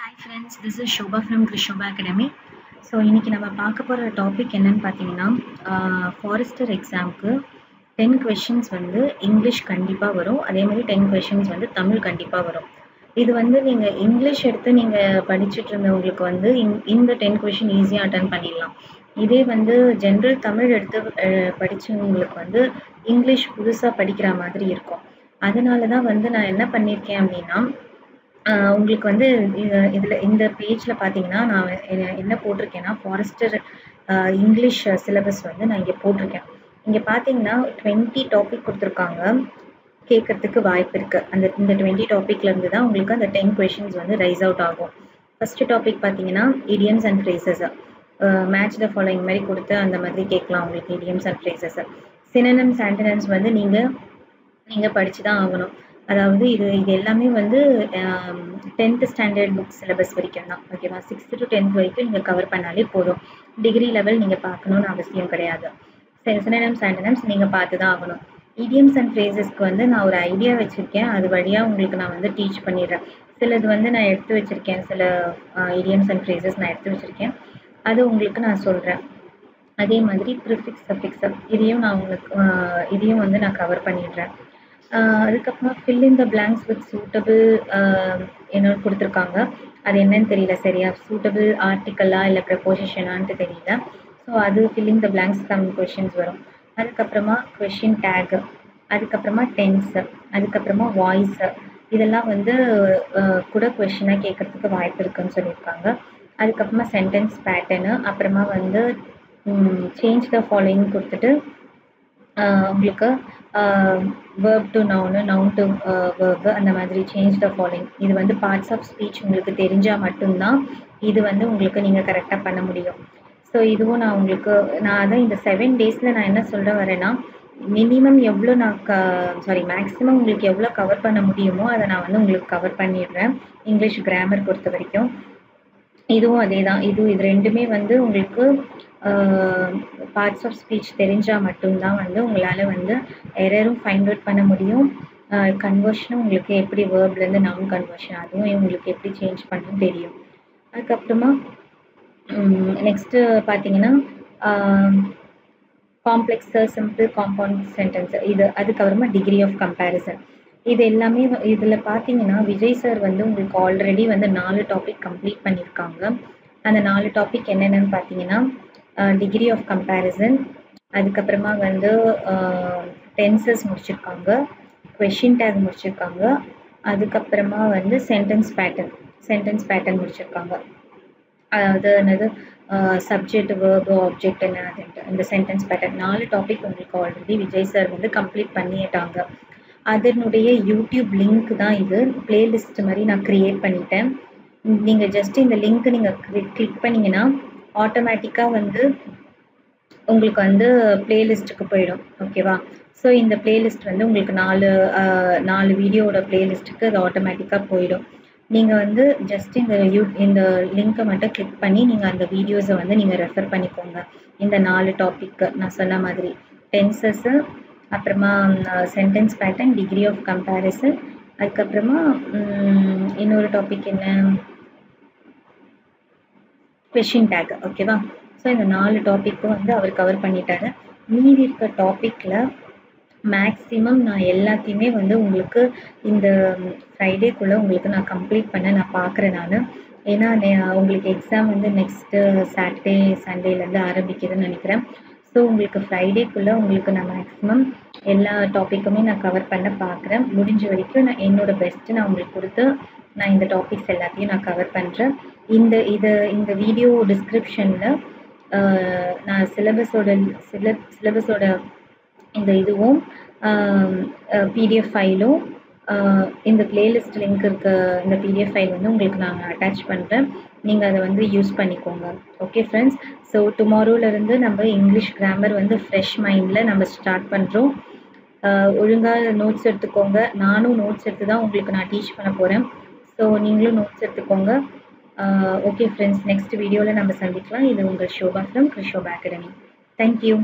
Hi friends, this is Shobha from Krishobha Academy. So இன்றைக்கி நம்ம பார்க்க போகிற டாபிக் என்னன்னு பார்த்தீங்கன்னா ஃபாரஸ்டர் எக்ஸாமுக்கு 10 கொஷின்ஸ் வந்து இங்கிலீஷ் கண்டிப்பாக வரும். அதே மாதிரி 10 கொஷின்ஸ் வந்து தமிழ் கண்டிப்பாக வரும். இது வந்து நீங்கள் இங்கிலீஷ் எடுத்து நீங்கள் படிச்சுட்டு இருந்தவங்களுக்கு வந்து இந்த 10 கொஷின் ஈஸியாக அட்டன் பண்ணிடலாம். இதே வந்து ஜென்ரல் தமிழ் எடுத்து படித்தவங்களுக்கு வந்து இங்கிலீஷ் புதுசாக படிக்கிற மாதிரி இருக்கும். அதனால தான் வந்து நான் என்ன பண்ணியிருக்கேன் அப்படின்னா, உங்களுக்கு வந்து இதில் இந்த பேஜில் பார்த்தீங்கன்னா நான் என்ன போட்டிருக்கேன்னா ஃபாரஸ்டர் இங்கிலீஷ் சிலபஸ் வந்து நான் இங்கே போட்டிருக்கேன். இங்கே பார்த்தீங்கன்னா 20 டாபிக் கொடுத்துருக்காங்க, கேட்கறதுக்கு வாய்ப்பு இருக்குது. இந்த 20 டாப்பிக்லேருந்து தான் உங்களுக்கு அந்த 10 கொஷின்ஸ் வந்து ரைஸ் அவுட் ஆகும். ஃபஸ்ட்டு டாபிக் பார்த்தீங்கன்னா idioms and phrases, match the following மாதிரி கொடுத்து அந்த மாதிரி கேட்கலாம் உங்களுக்கு இடியம்ஸ் அண்ட் ஃப்ரேசஸ். சினோனிம்ஸ் ஆன்டோனிம்ஸ் வந்து நீங்கள் படித்து தான் ஆகணும். அதாவது இது எல்லாமே வந்து 10th ஸ்டாண்டர்ட் புக் சிலபஸ் வரைக்கும் தான், ஓகேவா? 6th to 10th வரைக்கும் நீங்கள் கவர் பண்ணாலே போதும். டிகிரி லெவல் நீங்கள் பார்க்கணுன்னு அவசியம் கிடையாது. சினோனிம்ஸ் ஆன்டோனிம்ஸ் நீங்கள் பார்த்து தான் ஆகணும். இடியம்ஸ் அண்ட் ஃப்ரேசஸ்க்கு வந்து நான் ஒரு ஐடியா வச்சுருக்கேன், அது வழியாக உங்களுக்கு நான் வந்து டீச் பண்ணிடுறேன். சிலது வந்து நான் எடுத்து வச்சுருக்கேன், சில இடியம்ஸ் அண்ட் ஃப்ரேசஸ் நான் எடுத்து வச்சுருக்கேன், அது உங்களுக்கு நான் சொல்கிறேன். அதே மாதிரி ப்ரிஃபிக்ஸ் சஃபிக்ஸ் இதையும் வந்து நான் கவர் பண்ணிடுறேன். அதுக்கப்புறமா fill in the blanks with suitable என்னோட கொடுத்துருக்காங்க, அது என்னன்னு தெரியல சரியா, சூட்டபிள் ஆர்டிக்கலா இல்லை ப்ரெப்போசிஷனான்ட்டு தெரியல. ஸோ அது fill in the blanks some questions வரும். அதுக்கப்புறமா கொஷின் டேக், அதுக்கப்புறமா டென்ஸு, அதுக்கப்புறமா வாய்ஸு, இதெல்லாம் வந்து கூட கொஷினாக கேட்குறதுக்கு வாய்ப்பு இருக்குதுன்னு சொல்லியிருக்காங்க. அதுக்கப்புறமா சென்டென்ஸ் பேட்டர்னு, அப்புறமா வந்து சேஞ்ச் த ஃபாலோயிங் கொடுத்துட்டு உங்களுக்கு verb to noun, noun to verb, அந்த மாதிரி சேஞ்ச் த ஃபாலோயிங். இது வந்து பார்ட்ஸ் ஆஃப் ஸ்பீச் உங்களுக்கு தெரிஞ்சால் மட்டும்தான் இது வந்து உங்களுக்கு நீங்கள் கரெக்டாக பண்ண முடியும். ஸோ இதுவும் நான் அதான் இந்த 7 டேஸில் நான் என்ன சொல்ல வரேன்னா, மினிமம் எவ்வளோ மேக்ஸிமம் உங்களுக்கு எவ்வளோ கவர் பண்ண முடியுமோ அதை நான் வந்து உங்களுக்கு கவர் பண்ணிடுறேன். இங்கிலீஷ் கிராமர் பொறுத்த வரைக்கும் இதுவும் அதே தான். இது ரெண்டுமே வந்து உங்களுக்கு பார்ட்ஸ் ஆஃப் ஸ்பீச் தெரிஞ்சால் மட்டும்தான் வந்து உங்களால் வந்து எரரும் ஃபைண்ட் அவுட் பண்ண முடியும். கன்வர்ஷனும் உங்களுக்கு எப்படி வேர்ப்லேருந்து நவுன் கன்வர்ஷன் அதுவும் உங்களுக்கு எப்படி சேஞ்ச் பண்ணணும்னு தெரியும். அதுக்கப்புறமா நெக்ஸ்ட்டு பார்த்தீங்கன்னா காம்ப்ளெக்ஸு, சிம்பிள், காம்பவுண்ட் சென்டென்ஸு, அதுக்கப்புறமா டிகிரி ஆஃப் கம்பேரிசன். இது எல்லாமே இதில் பார்த்தீங்கன்னா விஜய் சார் வந்து உங்களுக்கு ஆல்ரெடி வந்து 4 டாபிக் கம்ப்ளீட் பண்ணியிருக்காங்க. அந்த 4 டாபிக் என்னென்னு பார்த்தீங்கன்னா டிகிரி ஆஃப் கம்பேரிசன், அதுக்கப்புறமா வந்து டென்சஸ் முடிச்சிருக்காங்க, கொஷின் டேக் முடிச்சிருக்காங்க, அதுக்கப்புறமா வந்து சென்டென்ஸ் பேட்டர்ன் முடிச்சிருக்காங்க. அதாவது என்னது சப்ஜெக்ட், வேர்பு, ஆப்ஜெக்ட் என்னதுன்ட்டு இந்த சென்டென்ஸ் பேட்டர்ன் 4 டாபிக் உங்களுக்கு ஆல்ரெடி விஜய் சார் வந்து கம்ப்ளீட் பண்ணிட்டாங்க. அதனுடைய யூடியூப் லிங்க் தான் இது, பிளேலிஸ்ட் மாதிரி நான் க்ரியேட் பண்ணிட்டேன். நீங்கள் ஜஸ்ட் இந்த லிங்க் நீங்கள் கிளிக் பண்ணிங்கன்னா ஆட்டோமேட்டிக்காக வந்து உங்களுக்கு வந்து பிளேலிஸ்ட்டுக்கு போயிடும், ஓகேவா? ஸோ இந்த பிளேலிஸ்ட் வந்து உங்களுக்கு 4 வீடியோவோட பிளேலிஸ்ட்டுக்கு அது ஆட்டோமேட்டிக்காக போயிடும். நீங்கள் வந்து ஜஸ்ட் இந்த லிங்க்கை மட்டும் கிளிக் பண்ணி நீங்கள் அந்த வீடியோஸை வந்து நீங்கள் ரெஃபர் பண்ணிக்கோங்க. இந்த 4 டாப்பிக்கு நான் சொன்ன மாதிரி டென்சஸ்ஸு, அப்புறமா sentence pattern, degree of comparison, அதுக்கப்புறமா இன்னொரு டாபிக் என்ன, கொஷின் டேக், ஓகேவா? ஸோ இந்த 4 டாப்பிக்கும் வந்து அவர் கவர் பண்ணிட்டாரு. மீதி இருக்க டாப்பிக்கில் மேக்ஸிமம் நான் எல்லாத்தையுமே வந்து உங்களுக்கு இந்த ஃப்ரைடேக்குள்ளே உங்களுக்கு நான் கம்ப்ளீட் பண்ண நான் பார்க்குறேன் நான். ஏன்னா உங்களுக்கு எக்ஸாம் வந்து நெக்ஸ்ட்டு சாட்டர்டே சண்டேலேருந்து ஆரம்பிக்குதுன்னு நினைக்கிறேன். ஸோ உங்களுக்கு ஃப்ரைடேக்குள்ளே உங்களுக்கு நான் மேக்ஸிமம் எல்லா டாப்பிக்குமே நான் கவர் பண்ண பார்க்குறேன். முடிஞ்ச வரைக்கும் நான் என்னோடய பெஸ்ட்டு நான் உங்களுக்கு கொடுத்து நான் இந்த டாபிக்ஸ் எல்லாத்தையும் நான் கவர் பண்ணுறேன். இந்த வீடியோ டிஸ்கிரிப்ஷனில் நான் சிலபஸோட இந்த இதுவும் பிடிஎஃப் ஃபைலும் இந்த பிளேலிஸ்ட் லிங்க் இருக்க இந்த பிடிஎஃப் ஃபைல் வந்து உங்களுக்கு நான் அட்டாச் பண்ணுறேன். நீங்கள் அதை வந்து யூஸ் பண்ணிக்கோங்க. ஓகே ஃப்ரெண்ட்ஸ், ஸோ டுமாரோலேருந்து நம்ம இங்கிலீஷ் கிராமர் வந்து ஃப்ரெஷ் மைண்டில் நம்ம ஸ்டார்ட் பண்ணுறோம். ஒழுங்காக நோட்ஸ் எடுத்துக்கோங்க. நானும் நோட்ஸ் எடுத்து தான் உங்களுக்கு நான் டீச் பண்ண போகிறேன். ஸோ நீங்களும் நோட்ஸ் எடுத்துக்கோங்க. ஓகே ஃப்ரெண்ட்ஸ், நெக்ஸ்ட் வீடியோவில் நம்ம சந்திக்கலாம். இது உங்கள் Shobha from Krishobha academy. Thank you.